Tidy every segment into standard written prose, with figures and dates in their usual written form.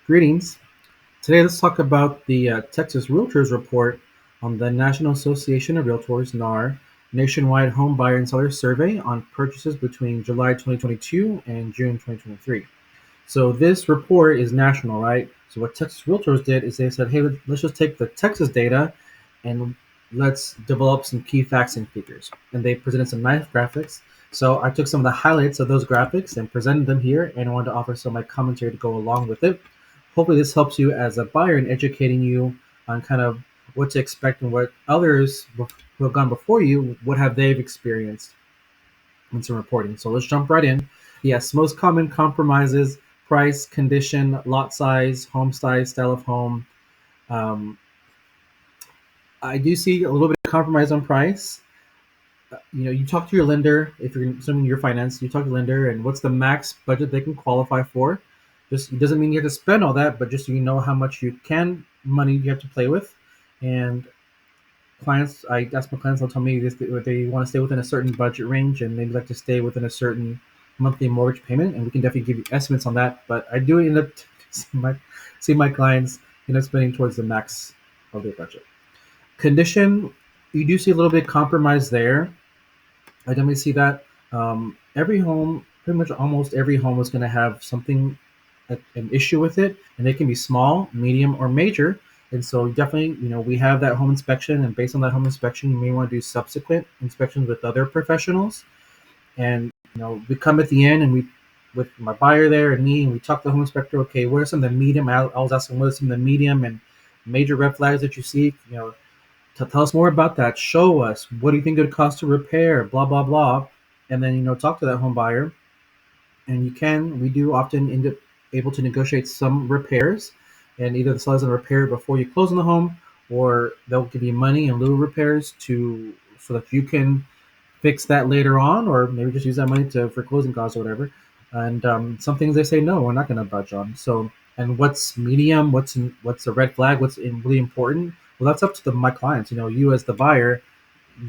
Greetings. Today, let's talk about the Texas Realtors report on the National Association of Realtors (NAR) nationwide home buyer and seller survey on purchases between July 2022 and June 2023. So this report is national, right? So what Texas Realtors did is they said, hey, let's just take the Texas data and let's develop some key facts and figures. And they presented some nice graphics. So I took some of the highlights of those graphics and presented them here, and I wanted to offer some of my commentary to go along with it. Hopefully this helps you as a buyer in educating you on kind of what to expect and what others who have gone before you, what have they experienced in some reporting. So let's jump right in. Yes, most common compromises: price, condition, lot size, home size, style of home. Um, I do see a little bit of compromise on price. You talk to your lender if you're assuming your finance. You talk to the lender, and what's the max budget they can qualify for. Just it doesn't mean you have to spend all that, but just so you know how much money you have to play with. And clients, I ask my clients, they'll tell me this, they want to stay within a certain budget range, and they'd like to stay within a certain monthly mortgage payment, and we can definitely give you estimates on that. But I do end up see my clients spending towards the max of their budget. Condition, you do see a little bit of compromise there. I definitely see that. Every home, pretty much almost every home, is going to have something, an issue with it, and they can be small, medium, or major. And so definitely, we have that home inspection, and based on that home inspection, you may want to do subsequent inspections with other professionals. And we come at the end, and we, with my buyer there and me, and we talk to the home inspector. Okay, what are some of the medium? I was asking what are some of the medium and major red flags that you see. Tell us more about that. Show us what do you think it would cost to repair, blah blah blah, and then talk to that home buyer. And we do often end up able to negotiate some repairs, and either the seller's going to repair it before you close on the home, or they'll give you money in lieu of repairs so that you can fix that later on, or maybe just use that money for closing costs or whatever. And some things they say no, we're not going to budge on. So, and what's medium, what's a red flag, really important. Well, that's up to my clients. You as the buyer,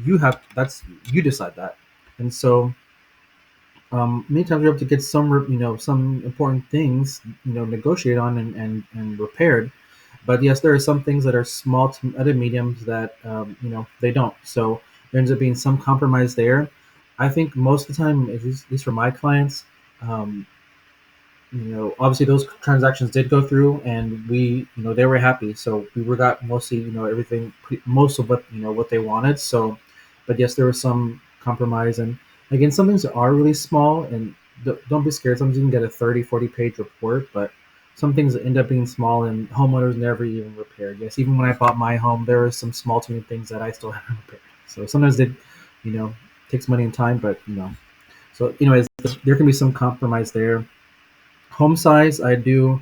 you decide that. And so many times you're able to get some important things negotiated on and repaired. But yes, there are some things that are small to other mediums that they don't. So there ends up being some compromise there. I think most of the time, at least for my clients, um, obviously those transactions did go through, and they were happy. So we got mostly everything, most of what they wanted. So, but yes, there was some compromise, and again, some things are really small, and don't be scared. Sometimes you can get a 30-40 page report, but some things end up being small, and homeowners never even repaired. Yes, even when I bought my home, there were some small to medium things that I still haven't repaired. So sometimes it, you know, takes money and time, but so anyways, there can be some compromise there. Home size, I do,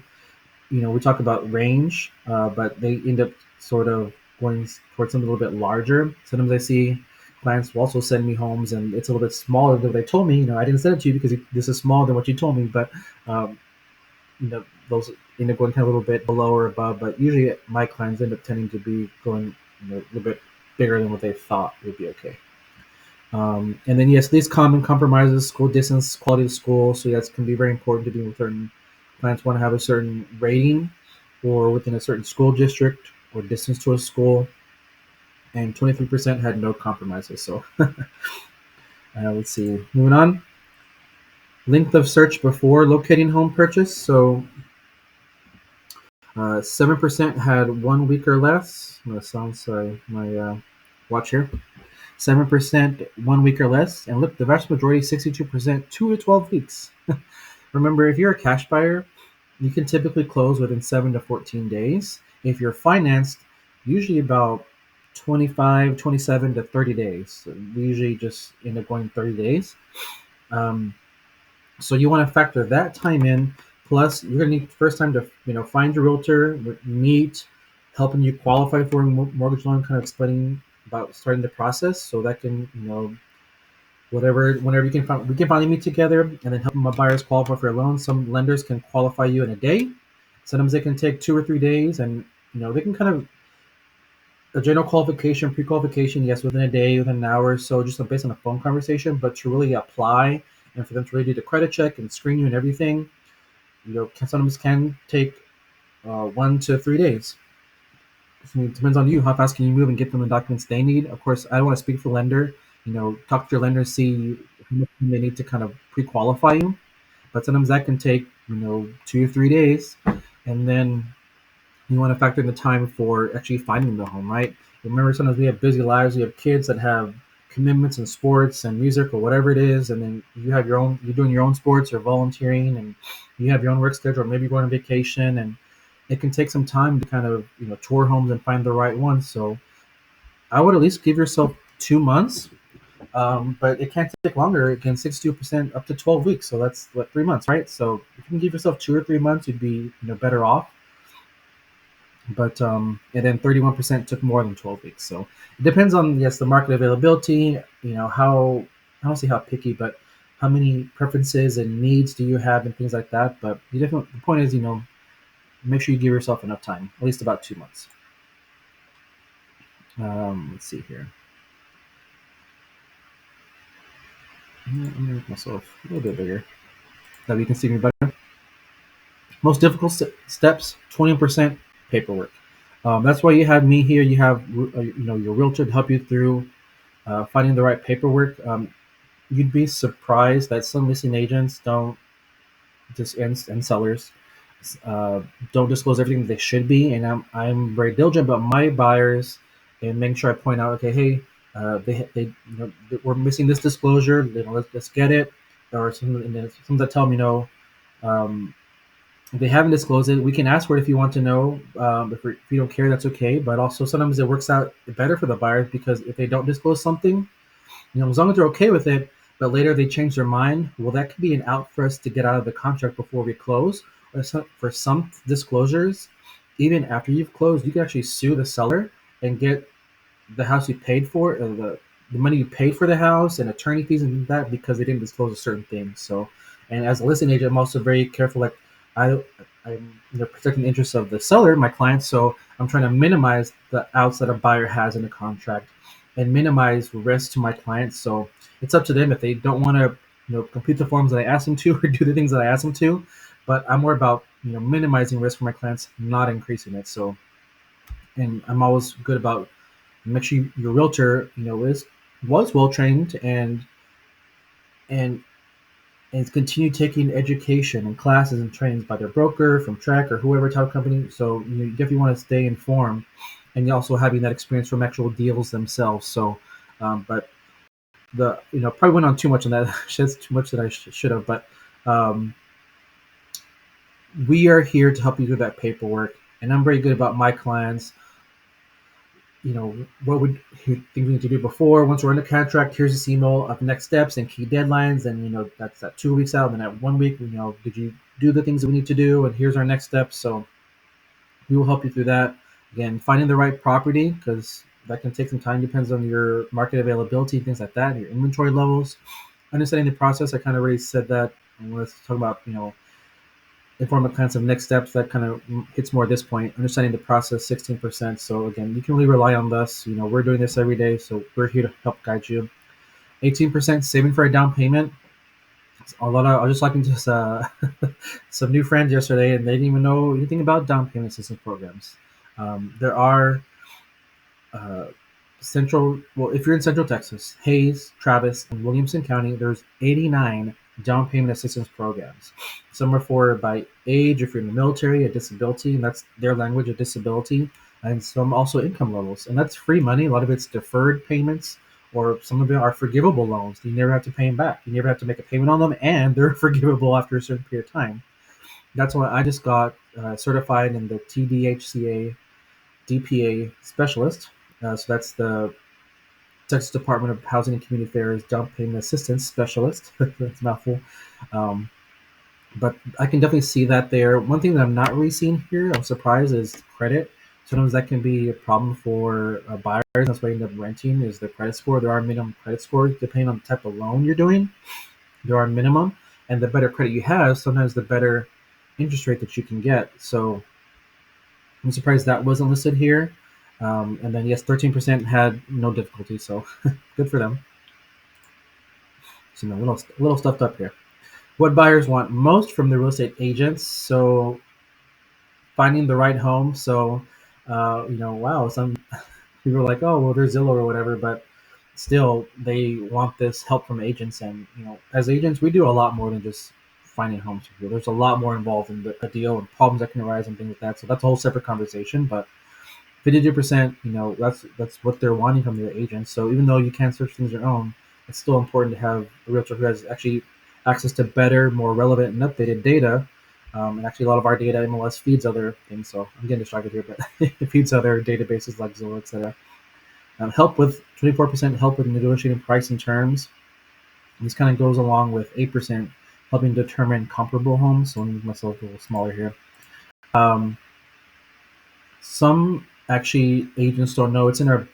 we talk about range, but they end up sort of going towards something a little bit larger. Sometimes I see clients will also send me homes, and it's a little bit smaller than they told me. I didn't send it to you because this is smaller than what you told me, but um, those end up going kind of a little bit below or above. But usually my clients end up tending to be going a little bit bigger than what they thought would be okay. And then yes, these common compromises: school distance, quality of school. So yes, can be very important to do with certain clients want to have a certain rating or within a certain school district or distance to a school. And 23% had no compromises. So let's see. Moving on. Length of search before locating home purchase. So 7% had 1 week or less. I'm going to sound sorry, my watch here. 7% 1 week or less. And look, the vast majority, 62%, 2 to 12 weeks. Remember, if you're a cash buyer, you can typically close within 7 to 14 days. If you're financed, usually about 25, 27 to 30 days. So we usually just end up going 30 days. So you want to factor that time in. Plus, you're going to need first time to find your realtor, meet, helping you qualify for a mortgage loan, kind of explaining about starting the process, so that can whenever we can finally meet together, and then help my buyers qualify for a loan. Some lenders can qualify you in a day. Sometimes they can take 2 or 3 days, and they can kind of a general qualification, pre-qualification, yes, within a day, within an hour or so, just based on a phone conversation. But to really apply and for them to really do the credit check and screen you and everything, sometimes can take 1 to 3 days. So it depends on you. How fast can you move and get them the documents they need? Of course, I don't want to speak for lender. Talk to your lender, see how much they need to kind of pre-qualify you. But sometimes that can take 2 or 3 days, and then you want to factor in the time for actually finding the home, right? Remember, sometimes we have busy lives. We have kids that have commitments in sports and music or whatever it is, and then you're doing your own sports or volunteering, and you have your own work schedule, or maybe you're going on vacation, and it can take some time to kind of tour homes and find the right one. So I would at least give yourself 2 months, but it can't take longer. It can 62% up to 12 weeks. So that's what, 3 months, right? So if you can give yourself 2 or 3 months, you'd be better off. But and then 31% took more than 12 weeks. So it depends on, yes, the market availability. How, I don't say how picky, but how many preferences and needs do you have and things like that. But the point is, make sure you give yourself enough time, at least about 2 months. Let's see here. I'm gonna make myself a little bit bigger that we can see me better. Most difficult steps: 20% paperwork. That's why you have me here. You have your realtor to help you through finding the right paperwork. You'd be surprised that some listing agents don't and sellers uh, don't disclose everything they should be. And I'm very diligent about my buyers and making sure I point out, okay, hey, we're missing this disclosure. Let's get it. Or some that tell me no. Um, if they haven't disclosed it, we can ask for it if you want to know. If you don't care, that's okay. But also sometimes it works out better for the buyers, because if they don't disclose something, as long as they're okay with it, but later they change their mind, well, that could be an out for us to get out of the contract before we close. For some disclosures, even after you've closed, you can actually sue the seller and get the house you paid for, or the money you paid for the house, and attorney fees and that, because they didn't disclose a certain thing. So, and as a listing agent, I'm also very careful. Like I, I'm protecting the interests of the seller, my clients. So I'm trying to minimize the outs that a buyer has in the contract, and minimize risk to my clients. So it's up to them if they don't want to, complete the forms that I ask them to or do the things that I ask them to. But I'm more about minimizing risk for my clients, not increasing it. So, and I'm always good about make sure your realtor, was well trained and and continue taking education and classes and trainings by their broker, from Track or whoever title company. So you definitely want to stay informed, and you also having that experience from actual deals themselves. So, but probably went on too much on that. That's too much that I should have. But um, we are here to help you do that paperwork, and I'm very good about my clients. What would you think we need to do before? Once we're under contract, here's this email of next steps and key deadlines. And, that's that 2 weeks out. And then at 1 week, did you do the things that we need to do? And here's our next steps. So we will help you through that. Again, finding the right property, because that can take some time, depends on your market availability, things like that, your inventory levels. Understanding the process, I kind of already said that. And let's talk about, inform clients of next steps. That kind of hits more at this point. Understanding the process, 16%. So again, you can really rely on us. We're doing this every day, so we're here to help guide you. 18% saving for a down payment. A lot of I was just talking to some new friends yesterday, and they didn't even know anything about down payment assistance programs. There are uh, if you're in Central Texas, Hayes, Travis, and Williamson County, there's 89 down payment assistance programs. Some are for by age, if you're in the military, a disability, and that's their language, a disability, and some also income levels. And that's free money. A lot of it's deferred payments, or some of them are forgivable loans. You never have to pay them back. You never have to make a payment on them, and they're forgivable after a certain period of time. That's why I just got certified in the TDHCA DPA specialist. So that's the Texas Department of Housing and Community Affairs Down Payment Assistance Specialist. That's a mouthful. Um, but I can definitely see that there. One thing that I'm not really seeing here, I'm surprised, is credit. Sometimes that can be a problem for buyers. That's why you end up renting, is the credit score. There are minimum credit scores depending on the type of loan you're doing. There are minimum, and the better credit you have, sometimes the better interest rate that you can get. So I'm surprised that wasn't listed here. And then yes, 13% had no difficulty, so good for them. So a little stuffed up here. What buyers want most from the real estate agents. So finding the right home. So, wow, some people are like, oh, well, there's Zillow or whatever, but still, they want this help from agents. And as agents, we do a lot more than just finding homes for people. There's a lot more involved in a deal and problems that can arise and things like that. So that's a whole separate conversation. But 52%, that's what they're wanting from their agents. So even though you can't search things your own, it's still important to have a realtor who has actually access to better, more relevant, and updated data. And actually, a lot of our data MLS feeds other things. So I'm getting distracted here, but it feeds other databases like Zillow, etc. Help with 24% help with negotiating price and terms. This kind of goes along with 8% helping determine comparable homes. So let me make myself a little smaller here. Um, some actually agents don't know it's in our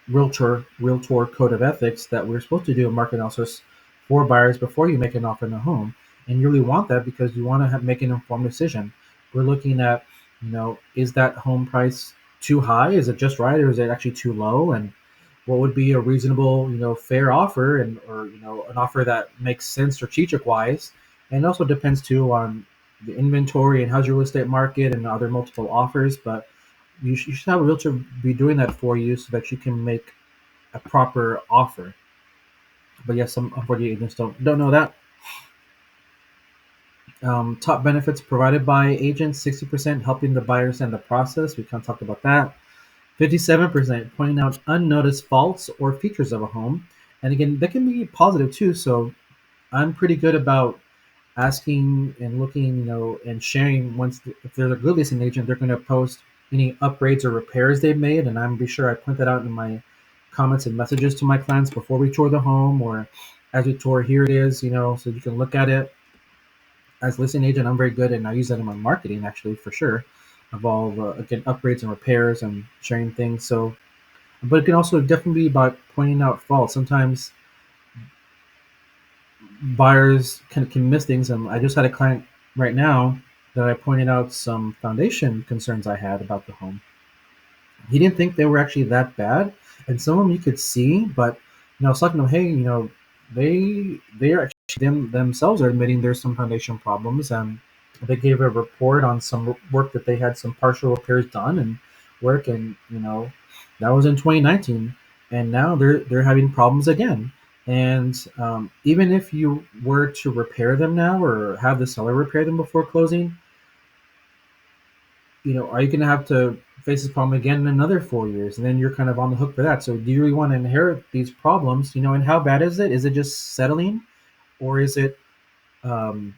realtor code of ethics that we're supposed to do a market analysis for buyers before you make an offer in a home, and you really want that because you want to make an informed decision. We're looking at, is that home price too high? Is it just right, or is it actually too low? And what would be a reasonable, fair offer, and or an offer that makes sense strategic wise. And it also depends too on the inventory and how's your real estate market and are there multiple offers. But you should have a realtor be doing that for you so that you can make a proper offer. But yes, some unfortunately agents don't know that. Top benefits provided by agents: 60% helping the buyer understand the process. We kind of talked about that. 57% pointing out unnoticed faults or features of a home. And again, that can be positive too. So I'm pretty good about asking and looking, and sharing once if they're a good listing agent, they're going to post any upgrades or repairs they've made, and I'm be sure I point that out in my comments and messages to my clients before we tour the home or as we tour. Here it is, so you can look at it. As listing agent, I'm very good, and I use that in my marketing actually for sure. Of all the again upgrades and repairs and sharing things. So, but it can also definitely be about pointing out faults. Sometimes buyers can miss things. And I just had a client right now that I pointed out some foundation concerns I had about the home. He didn't think they were actually that bad, and some of them you could see, but I was talking to him, hey, they are actually themselves are admitting there's some foundation problems, and they gave a report on some work that they had some partial repairs done and work, and that was in 2019, and now they're having problems again. And even if you were to repair them now or have the seller repair them before closing, are you going to have to face this problem again in another 4 years? And then you're kind of on the hook for that. So do you really want to inherit these problems? And how bad is it? Is it just settling, or is it um,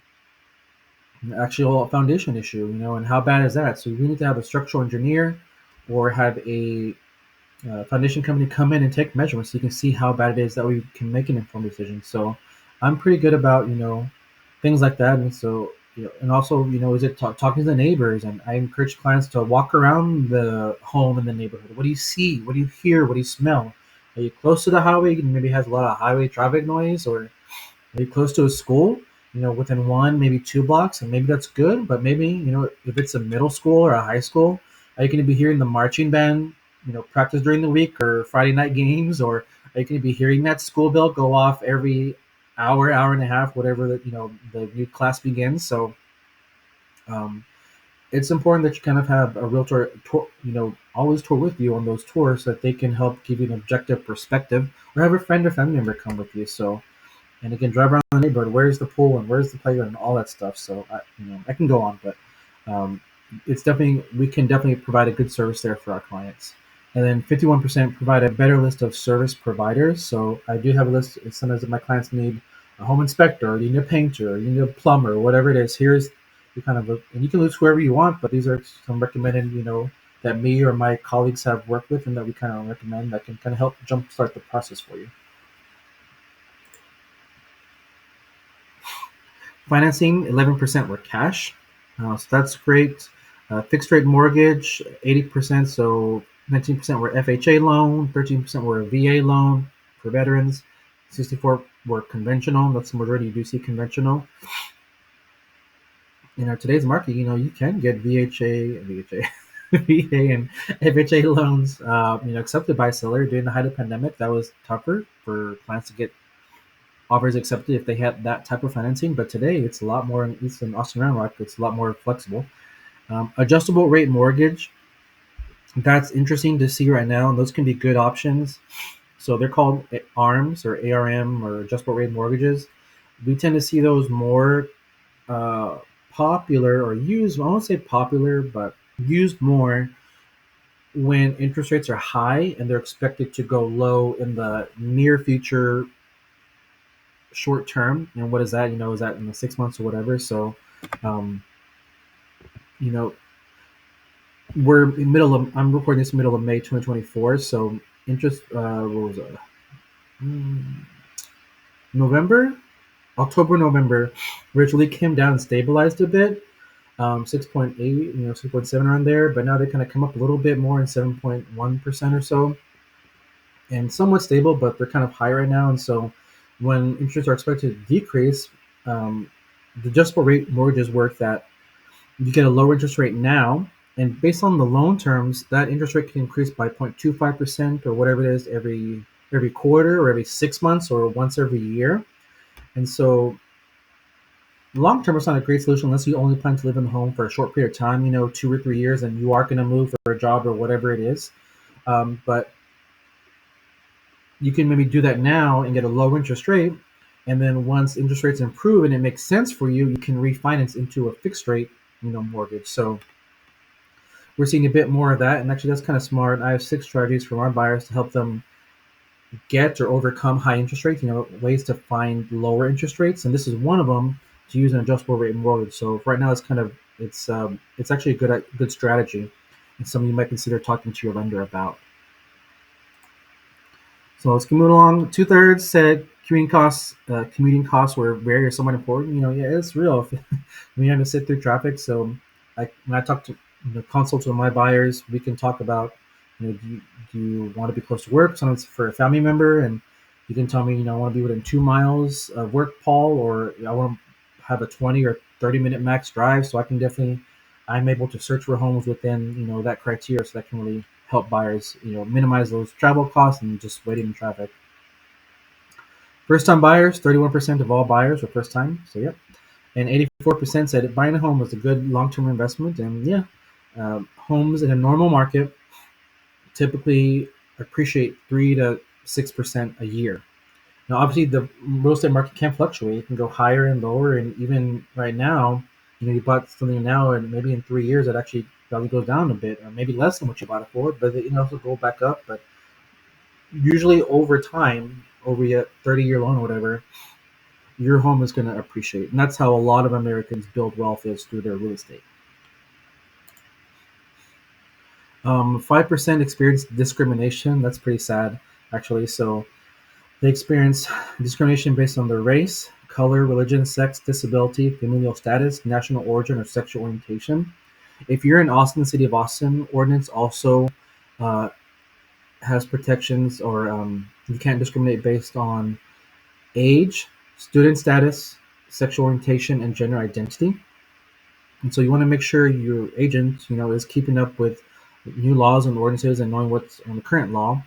an actual foundation issue? And how bad is that? So we need to have a structural engineer or have a foundation company come in and take measurements so you can see how bad it is, that we can make an informed decision. So I'm pretty good about things like that. And so and also is it talking to the neighbors? And I encourage clients to walk around the home in the neighborhood. What do you see? What do you hear? What do you smell? Are you close to the highway and maybe has a lot of highway traffic noise, or are you close to a school? Within one, maybe 2 blocks, and maybe that's good. But maybe if it's a middle school or a high school, are you going to be hearing the marching band practice during the week or Friday night games, or are you going to be hearing that school bell go off every hour and a half, whatever the new class begins? So um, it's important that you kind of have a realtor tour, always tour with you on those tours so that they can help give you an objective perspective, or have a friend or family member come with you. So, and again, drive around the neighborhood. Where's the pool and where's the playground and all that stuff. So I can go on, but um, we can definitely provide a good service there for our clients. And then 51% provide a better list of service providers. So I do have a list. Sometimes if my clients need a home inspector, or you need a painter, or you need a plumber, whatever it is, here's the kind of, and you can list whoever you want, but these are some recommended, that me or my colleagues have worked with and that we kind of recommend that can kind of help jumpstart the process for you. Financing, 11% were cash. So that's great. Fixed rate mortgage, 80%. So 19% were FHA loan, 13% were a VA loan for veterans, 64 were conventional. That's the majority. You do see conventional. In today's market, you can get VA and FHA loans, accepted by a seller. During the height of the pandemic, that was tougher for clients to get offers accepted if they had that type of financing. But today, it's a lot more, at least in Austin Round Rock, it's a lot more flexible. Adjustable rate mortgage, that's interesting to see right now, and those can be good options. So they're called ARMs or ARM or adjustable rate mortgages. We tend to see those more uh, popular or used. I won't say popular, but used more when interest rates are high and they're expected to go low in the near future, short term. And what is that? Is that in the 6 months or whatever? So, um, you know, we're in middle of. I'm recording this middle of May 2024. So interest. What was it? Mm, November, October, November, which really came down and stabilized a bit. 6.8, 6.7 around there, but now they kind of come up a little bit more in 7.1% or so, and somewhat stable, but they're kind of high right now. And so when interests are expected to decrease, um, the adjustable rate mortgages work that you get a lower interest rate now, and based on the loan terms, that interest rate can increase by 0.25% or whatever it is every quarter or every 6 months or once every year. And so long term, it's not a great solution unless you only plan to live in the home for a short period of time, 2 or 3 years, and you are going to move for a job or whatever it is. But you can maybe do that now and get a low interest rate. And then once interest rates improve and it makes sense for you, you can refinance into a fixed rate, mortgage. So we're seeing a bit more of that. And actually, that's kind of smart. I have 6 strategies for our buyers to help them get or overcome high interest rates, ways to find lower interest rates. And this is one of them, to use an adjustable rate mortgage. So right now it's actually a good strategy, and something you might consider talking to your lender about. So let's move along. 2/3 said commuting costs were very or somewhat important. Yeah, it's real. When you have to sit through traffic. So when I talk to consult with my buyers, we can talk about, do you want to be close to work? Sometimes for a family member, and you can tell me, I want to be within 2 miles of work, Paul, or I want to have a 20 or 30-minute max drive. So I'm able to search for homes within, that criteria. So that can really help buyers, minimize those travel costs and just waiting in traffic. First time buyers, 31% of all buyers were first time. So, yeah. And 84% said buying a home was a good long term investment. And yeah, homes in a normal market typically appreciate 3 to 6% a year. Now, obviously, the real estate market can fluctuate. It can go higher and lower. And even right now, you bought something now, and maybe in 3 years, it actually value goes down a bit, or maybe less than what you bought it for, but it can also go back up. But usually, over time, over a 30-year loan or whatever, your home is going to appreciate. And that's how a lot of Americans build wealth, is through their real estate. 5% experience discrimination. That's pretty sad, actually. So they experience discrimination based on their race, color, religion, sex, disability, familial status, national origin, or sexual orientation. If you're in Austin, city of Austin, ordinance also uh, has protections, or you can't discriminate based on age, student status, sexual orientation, and gender identity. And so you want to make sure your agent, is keeping up with new laws and ordinances and knowing what's on the current law.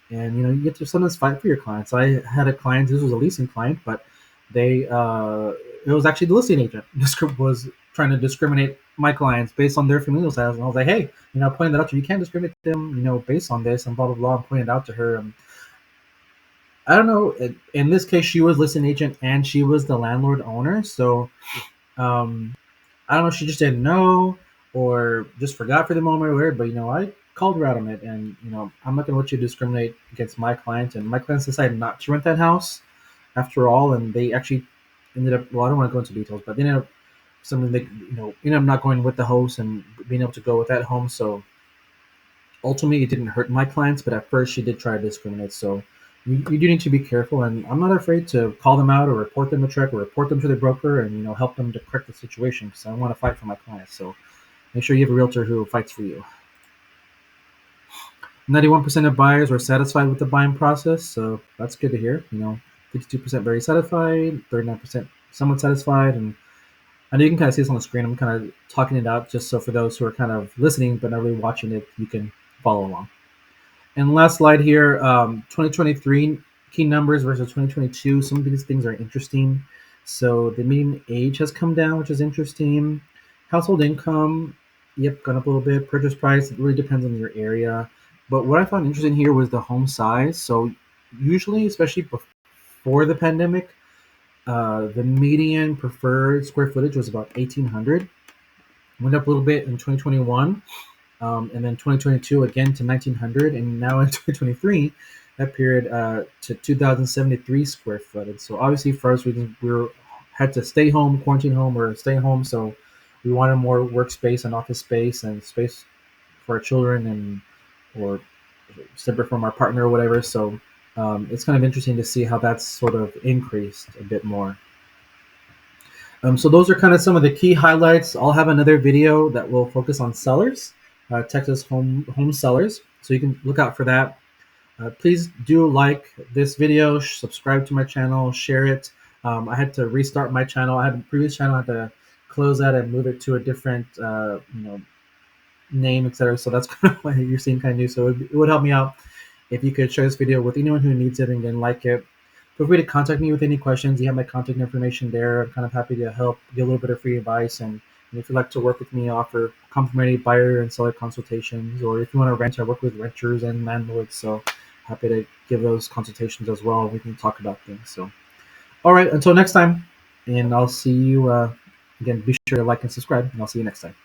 And you get to sometimes fight for your clients. I had a client. This was a leasing client, but it was actually the listing agent was trying to discriminate my clients based on their familial status. And I was like, hey, pointing that out to you, you can't discriminate them, based on this, and blah blah blah. I'm pointing it out to her. I don't know. In this case, she was listing agent and she was the landlord owner. So um, I don't know if she just didn't know or just forgot for the moment or whatever, but I called her out on it, and I'm not gonna let you discriminate against my client. And my clients decided not to rent that house after all, and they actually ended up. Well, I don't want to go into details, but they ended up something they ended up not going with the host and being able to go with that home. So ultimately, it didn't hurt my clients, but at first she did try to discriminate. So you do need to be careful, and I'm not afraid to call them out or report them to check or report them to the broker, and help them to correct the situation, because I want to fight for my clients. So make sure you have a realtor who fights for you. 91% of buyers were satisfied with the buying process, so that's good to hear. 52% very satisfied, 39% somewhat satisfied, and I know you can kind of see this on the screen. I'm kind of talking it out just so for those who are kind of listening but not really watching it, you can follow along. And last slide here, 2023 key numbers versus 2022. Some of these things are interesting. So the median age has come down, which is interesting. Household income Yep, gone up a little bit. Purchase price, it really depends on your area. But what I found interesting here was the home size. So usually, especially before the pandemic, the median preferred square footage was about 1,800. Went up a little bit in 2021, and then 2022 again to 1,900, and now in 2023, that period to 2,073 square foot. And so obviously for us, we had to stay home, quarantine home, or stay home. So we wanted more workspace and office space and space for our children and or separate from our partner or whatever. So it's kind of interesting to see how that's sort of increased a bit more. So those are kind of some of the key highlights. I'll have another video that will focus on sellers, Texas home sellers. So you can look out for that. Please do like this video, subscribe to my channel, share it. I had to restart my channel. I had a previous channel. I had to close that and move it to a different name, etc. So that's kind of what you're seeing kind of new. So it would help me out if you could share this video with anyone who needs it and then like it. Feel free to contact me with any questions. You have my contact information there. I'm kind of happy to help, give a little bit of free advice. And if you'd like to work with me, I offer complimentary buyer and seller consultations. Or if you want to rent, I work with renters and landlords. So happy to give those consultations as well. We can talk about things. So, all right, until next time. And I'll see you again. Be sure to like and subscribe. And I'll see you next time.